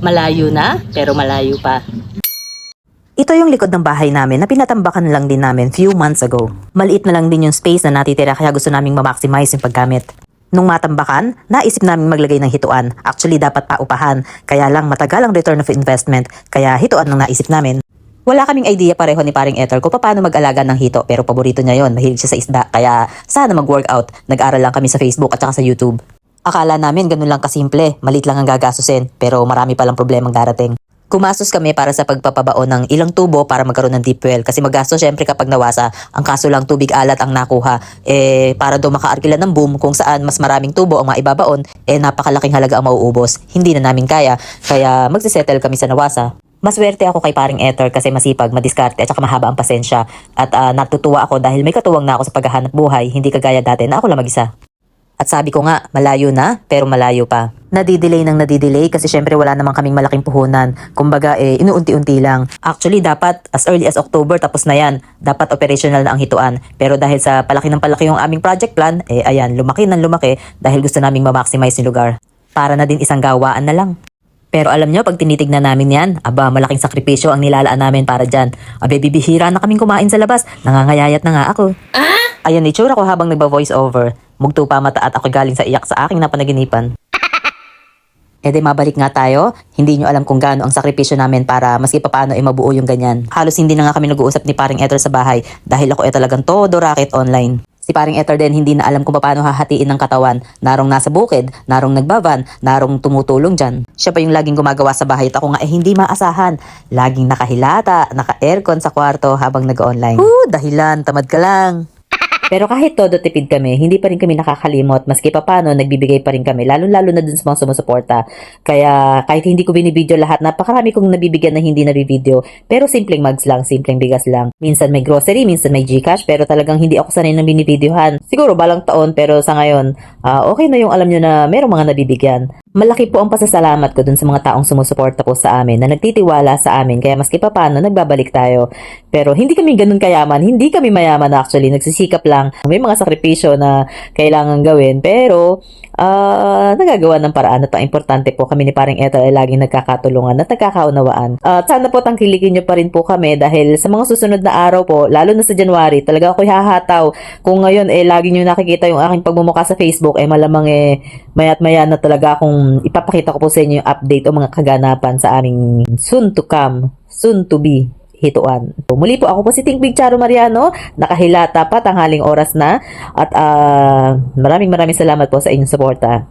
Malayo na, pero malayo pa. Ito yung likod ng bahay namin na pinatambakan lang din namin few months ago. Maliit na lang din yung space na natitira kaya gusto naming ma-maximize yung paggamit. Nung matambakan, naisip namin maglagay ng hituan. Actually, dapat paupahan. Kaya lang matagal ang return of investment. Kaya hituan ang naisip namin. Wala kaming idea pareho ni paring Ethel kung paano mag-alaga ng hito pero paborito niya yon, mahilig siya sa isda. Kaya sana mag-workout. Nag-aral lang kami sa Facebook at saka sa YouTube. Akala namin ganun lang kasimple, malit lang ang gagastusin pero marami palang problemang darating. Kumastos kami para sa pagpapabaon ng ilang tubo para magkaroon ng deep well kasi magastos syempre kapag nawasa, ang kaso lang tubig alat ang nakuha. Para daw makaarkila ng boom kung saan mas maraming tubo ang maibabaon, napakalaking halaga ang mauubos. Hindi na namin kaya magsisettle kami sa nawasa. Maswerte ako kay paring Ether kasi masipag, madiskarte at saka mahaba ang pasensya. At natutuwa ako dahil may katuwang na ako sa paghahanap buhay, hindi kagaya dati na ako lang mag-isa. At sabi ko nga, malayo na, pero malayo pa. Nadidelay kasi syempre wala namang kaming malaking puhunan. Kumbaga, inuunti-unti lang. Actually, dapat as early as October tapos na yan. Dapat operational na ang hituan. Pero dahil sa palaki ng palaki yung aming project plan, ayan, lumaki ng lumaki dahil gusto naming ma-maximize yung lugar. Para na din isang gawaan na lang. Pero alam nyo, pag tinitignan namin yan, malaking sakripisyo ang nilalaan namin para dyan. Bibihira na kaming kumain sa labas. Nangangayayat na nga ako. Ayan, itsura ko habang nagba-voice over. Mugto pa mata at ako galing sa iyak sa aking napanaginipan. Mabalik nga tayo. Hindi nyo alam kung gaano ang sakripisyo namin para maski papaano mabuo yung ganyan. Halos hindi na nga kami nag-uusap ni paring Ether sa bahay dahil ako talagang todo racket online. Si paring Ether din hindi na alam kung paano hahatiin ng katawan. Narong nasa bukid, narong nagbavan, narong tumutulong dyan. Siya pa yung laging gumagawa sa bahay at ako nga hindi maasahan. Laging nakahilata, naka-aircon sa kwarto habang nag-online. Dahilan, tamad ka lang. Pero kahit todo tipid kami, hindi pa rin kami nakakalimot. Maski papano, nagbibigay pa rin kami. Lalo-lalo na dun sa mga sumusuporta. Kaya kahit hindi ko binibideo lahat, napakarami kong nabibigyan na hindi nabibideo. Pero simpleng mugs lang, simpleng bigas lang. Minsan may grocery, minsan may Gcash, pero talagang hindi ako sanay ng binibidyohan. Siguro balang taon, pero sa ngayon, okay na yung alam nyo na merong mga nabibigyan. Malaki po ang pasasalamat ko dun sa mga taong sumusuporta po sa amin na nagtitiwala sa amin. Kaya maski papano, nagbabalik tayo. Pero hindi kami ganun kayaman. Hindi kami mayaman actually. Nagsisikap lang. May mga sakripisyo na kailangan gawin. Pero, nagagawa ng paraan. At ang importante po kami ni paring Ethel ay laging nagkakatulungan at nagkakaunawaan. Sana po tangkilikin nyo pa rin po kami dahil sa mga susunod na araw po, lalo na sa January, talaga ako'y hahataw. Kung ngayon lagi nyo nakikita yung aking pagmumukha sa Facebook, malamang mayat maya na talaga akong ipapakita ko po sa inyo yung update o mga kaganapan sa aming soon to come, soon to be hituan. Muli po ako po si Think Big Charo Mariano, nakahilata pa, tanghaling oras na at maraming salamat po sa inyong suporta.